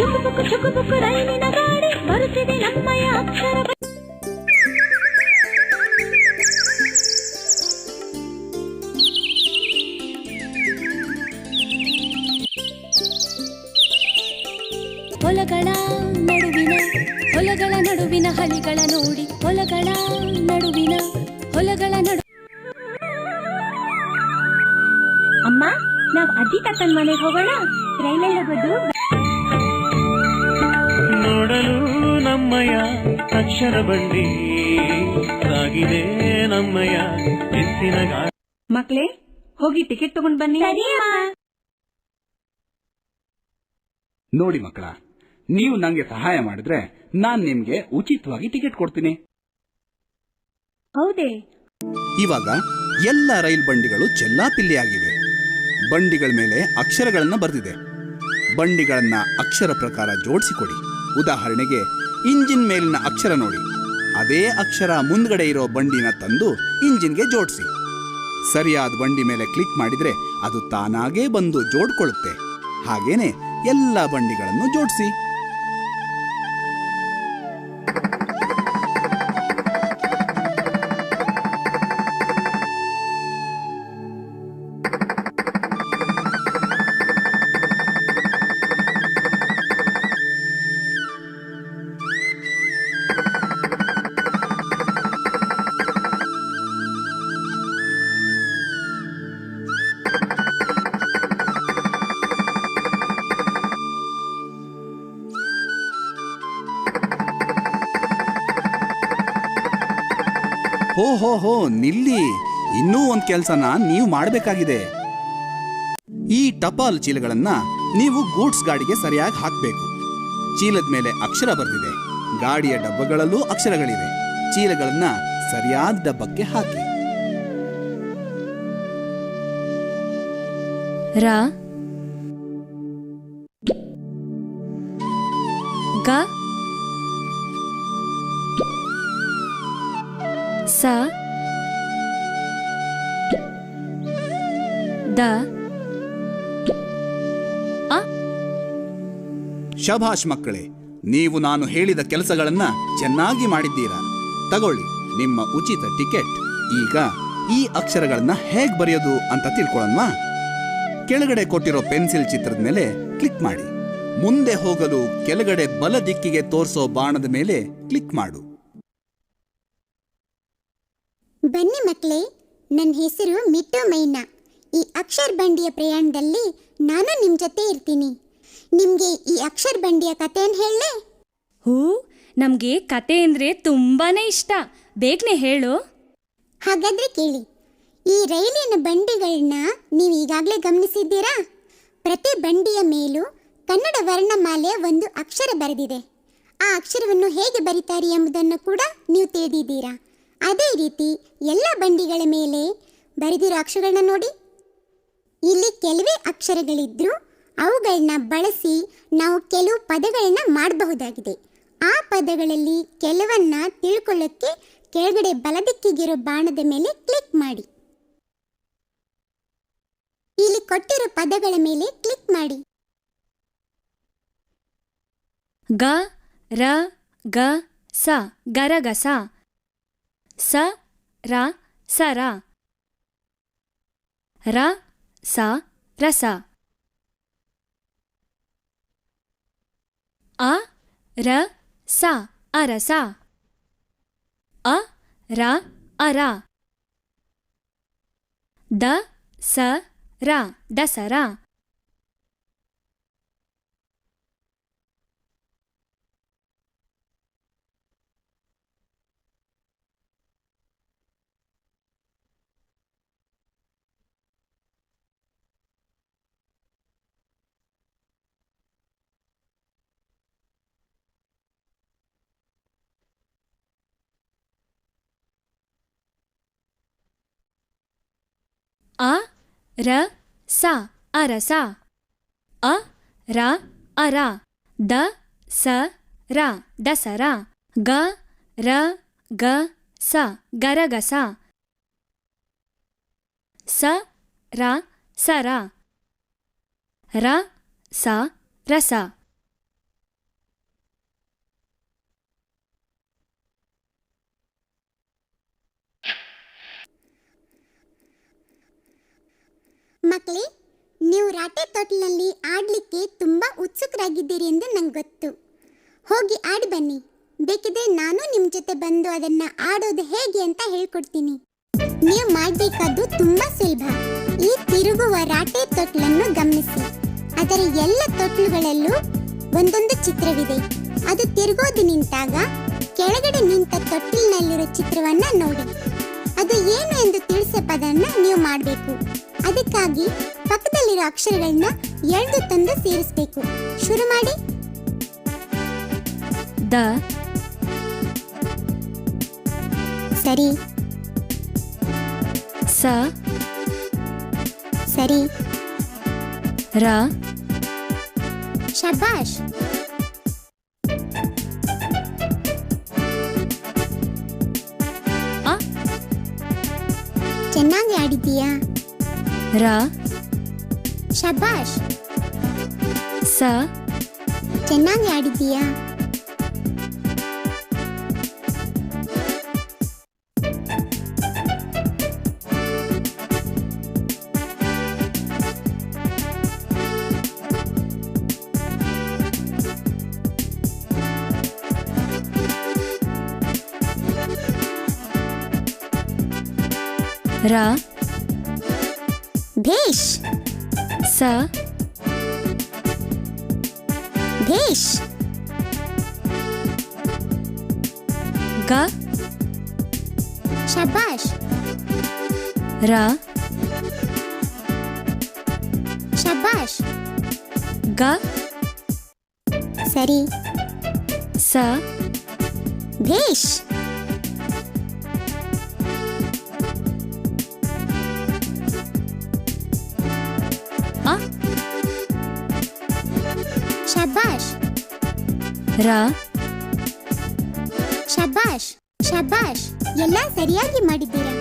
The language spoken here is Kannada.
ಚುಕುಬುಕು ರೈಲಿನ ಗಾಡಿ ಬರುತ್ತಿದೆ ನಮ್ಮಯ ಅಕ್ಷರ ಹೊಲಗಳ ನಡುವಿನ ಹಳಿಗಳ ನೋಡಿ ಹೊಲಗಳ ನಡು ಅಮ್ಮ ನಾವ್ ಅಜ್ಜಿ ತಾತನ್ ಮನೆಗೆ ಹೋಗೋಣ ರೈಲಲ್ಲಿ ಹೋಗೋದು ನೋಡಲು ನಮ್ಮಯ ಅಕ್ಷರ ಬಂಡಿ ಸಾಗಿದೆ ನಮ್ಮಯ ಎತ್ತಿನ ಮಕ್ಳೇ ಹೋಗಿ ಟಿಕೆಟ್ ತಗೊಂಡ್ ಬನ್ನಿ. ನೋಡಿ ಮಕ್ಕಳ, ನೀವು ನಂಗೆ ಸಹಾಯ ಮಾಡಿದ್ರೆ ನಾನ್ ನಿಮ್ಗೆ ಉಚಿತವಾಗಿ ಟಿಕೆಟ್ ಕೊಡ್ತೀನಿ. ಹೌದೇ? ಇವಾಗ ಎಲ್ಲ ರೈಲ್ ಬಂಡಿಗಳು ಚೆಲ್ಲಾಪಿಲ್ಲಿಯಾಗಿವೆ. ಬಂಡಿಗಳ ಮೇಲೆ ಅಕ್ಷರಗಳನ್ನ ಬರೆದಿದೆ. ಬಂಡಿಗಳನ್ನ ಅಕ್ಷರ ಪ್ರಕಾರ ಜೋಡಿಸಿಕೊಡಿ. ಉದಾಹರಣೆಗೆ ಇಂಜಿನ್ ಮೇಲಿನ ಅಕ್ಷರ ನೋಡಿ, ಅದೇ ಅಕ್ಷರ ಮುಂದ್ಗಡೆ ಇರೋ ಬಂಡಿನ ತಂದು ಇಂಜಿನ್ಗೆ ಜೋಡಿಸಿ. ಸರಿಯಾದ ಬಂಡಿ ಮೇಲೆ ಕ್ಲಿಕ್ ಮಾಡಿದ್ರೆ ಅದು ತಾನಾಗೇ ಬಂದು ಜೋಡ್ಕೊಳ್ಳುತ್ತೆ. ಹಾಗೇನೆ ಎಲ್ಲ ಬಂಡಿಗಳನ್ನು ಜೋಡಿಸಿ. ಹೋ ನಿಲ್ಲಿ, ಇನ್ನೂ ಒಂದ್ ಕೆಲ್ಸನ ನೀವು ಮಾಡಬೇಕಾಗಿದೆ. ಈ ಟಪಾಲ್ ಚೀಲಗಳನ್ನ ನೀವು ಗೂಡ್ಸ್ ಗಾಡಿಗೆ ಸರಿಯಾಗಿ ಹಾಕಬೇಕು. ಚೀಲದ ಮೇಲೆ ಅಕ್ಷರ ಬರೆದಿದೆ. ಗಾಡಿಯ ಡಬ್ಬಗಳಲ್ಲೂ ಅಕ್ಷರಗಳಿವೆ. ಚೀಲಗಳನ್ನ ಸರಿಯಾದ ಡಬ್ಬಕ್ಕೆ ಹಾಕಿ. ರ ಗ ಸ ದ ಅ. ಶಭಾಷ್ ಮಕ್ಕಳೇ, ನೀವು ನಾನು ಹೇಳಿದ ಕೆಲಸಗಳನ್ನ ಚೆನ್ನಾಗಿ ಮಾಡಿದ್ದೀರಾ. ತಗೊಳ್ಳಿ ನಿಮ್ಮ ಉಚಿತ ಟಿಕೆಟ್. ಈಗ ಈ ಅಕ್ಷರಗಳನ್ನ ಹೇಗ್ ಬರೆಯೋದು ಅಂತ ತಿಳ್ಕೊಳ್ಳೋಣ. ಕೆಳಗಡೆ ಕೊಟ್ಟಿರೋ ಪೆನ್ಸಿಲ್ ಚಿತ್ರದ ಮೇಲೆ ಕ್ಲಿಕ್ ಮಾಡಿ. ಮುಂದೆ ಹೋಗಲು ಕೆಳಗಡೆ ಬಲ ದಿಕ್ಕಿಗೆ ತೋರಿಸೋ ಬಾಣದ ಮೇಲೆ ಕ್ಲಿಕ್ ಮಾಡು. ಬನ್ನಿ ಮಕ್ಕಳೇ, ನನ್ನ ಹೆಸರು ಮಿಟ್ಟು ಮೈನಾ. ಈ ಅಕ್ಷರ ಬಂಡಿಯ ಪ್ರಯಾಣದಲ್ಲಿ ನಾನು ನಿಮ್ಮ ಜೊತೆ ಇರ್ತೀನಿ. ನಿಮಗೆ ಈ ಅಕ್ಷರ ಬಂಡಿಯ ಕಥೆಯನ್ನು ಹೇಳಲೇ? ನಮಗೆ ಕತೆ ಅಂದರೆ ತುಂಬಾನೇ ಇಷ್ಟ. ಬೇಗನೆ ಹೇಳು. ಹಾಗಾದ್ರೆ ಕೇಳಿ. ಈ ರೈಲಿನ ಬಂಡಿಗಳನ್ನ ನೀವು ಈಗಾಗಲೇ ಗಮನಿಸಿದ್ದೀರಾ? ಪ್ರತಿ ಬಂಡಿಯ ಮೇಲೂ ಕನ್ನಡ ವರ್ಣಮಾಲೆಯ ಒಂದು ಅಕ್ಷರ ಬರೆದಿದೆ. ಆ ಅಕ್ಷರವನ್ನು ಹೇಗೆ ಬರೀತಾರೆ ಎಂಬುದನ್ನು ಕೂಡ ನೀವು ತಿಳಿದಿದ್ದೀರಾ. ಅದೇ ರೀತಿ ಎಲ್ಲ ಬಂಡಿಗಳ ಮೇಲೆ ಬರೆದಿರೋ ಅಕ್ಷರಗಳನ್ನ ನೋಡಿ. ಇಲ್ಲಿ ಕೆಲವೇ ಅಕ್ಷರಗಳಿದ್ರೂ ಅವುಗಳನ್ನ ಬಳಸಿ ನಾವು ಕೆಲವು ಪದಗಳನ್ನ ಮಾಡಬಹುದಾಗಿದೆ. ಆ ಪದಗಳಲ್ಲಿ ಕೆಲವನ್ನ ತಿಳ್ಕೊಳ್ಳೋಕ್ಕೆ ಕೆಳಗಡೆ ಬಲದಿಕ್ಕಿಗಿರೋ ಬಾಣದ ಮೇಲೆ ಕ್ಲಿಕ್ ಮಾಡಿ. ಇಲ್ಲಿ ಕೊಟ್ಟಿರೋ ಪದಗಳ ಮೇಲೆ ಕ್ಲಿಕ್ ಮಾಡಿ. ಗ ರ ಗ ಸ ಗರಗಸ. ಸ ರ ಸರ. ರ ಸ ರಸ. ಅ ರ ಸ ಅರಸ. ಅ ರ ಅರ. ದ ಸ ರ ದಸರ. ಅ ರ ಸ ಅರಸ. ಅ ರ ಅರ. ದ ಸ ರ ದಸರ. ಗ ರ ಗ ಸ ಗರಗಸ. ಸ ರ ಸರ. ರ ಸ ರಸ. ಮಕ್ಕಳೇ, ನೀವು ರಾಟೆ ತೊಟ್ಟಿಲಿನಲ್ಲಿ ಆಡಲಿಕ್ಕೆ ತುಂಬ ಉತ್ಸುಕರಾಗಿದ್ದೀರಿ ಎಂದು ನಂಗೆ ಗೊತ್ತು. ಹೋಗಿ ಆಡಿ ಬನ್ನಿ. ಬೇಕಿದ್ರೆ ನಾನು ನಿಮ್ಮ ಜೊತೆ ಬಂದು ಅದನ್ನು ಆಡೋದು ಹೇಗೆ ಅಂತ ಹೇಳ್ಕೊಡ್ತೀನಿ. ನೀವು ಮಾಡಬೇಕಾದ್ದು ತುಂಬ ಸುಲಭ. ಈ ತಿರುಗುವ ರಾಟೆ ತೊಟ್ಟಿಲನ್ನು ಗಮನಿಸಿ. ಅದರ ಎಲ್ಲ ತೊಟ್ಟಿಲುಗಳಲ್ಲೂ ಒಂದೊಂದು ಚಿತ್ರವಿದೆ. ಅದು ತಿರುಗೋದು ನಿಂತಾಗ ಕೆಳಗಡೆ ನಿಂತ ತೊಟ್ಟಿಲಿನಲ್ಲಿರೋ ಚಿತ್ರವನ್ನ ನೋಡಿ. ಅದು ಏನು ಎಂದು ತಿಳಿಸೋದನ್ನ ನೀವು ಮಾಡಬೇಕು. ಅದಕ್ಕಾಗಿ ಪಕ್ಕದಲ್ಲಿರೋ ಅಕ್ಷರಗಳನ್ನ ಎಳೆದು ತಂದು ಸೇರಿಸಬೇಕು. ಶುರು ಮಾಡಿ. ದ, ಸರಿ ಸ, ಸರಿ, ರ, ಶಬಾಷ್. ಅ, ಚೆನ್ನಾಗಿ ಆಡಿದ್ದೀಯಾ. ರ, ಶಬಾಷ್. ಸ, ಚೆನ್ನಾಗಿ ಆಡಿದ್ದೀಯಾ. ರ, ಭೇಷ್, ಸ, ಭೇಷ್, ಗ, ಶಬಾಷ್. ರ, ಶಬಾಷ್. ಗ, ಸರಿ, ಸ, ಭೇಷ್. ಅ, ಶಬಾಷ್, ರ, ಶಬಾಷ್, ಶಬಾಷ್. ಎಲ್ಲ ಸರಿಯಾಗಿ ಮಾಡಿದ್ದೀರಾ.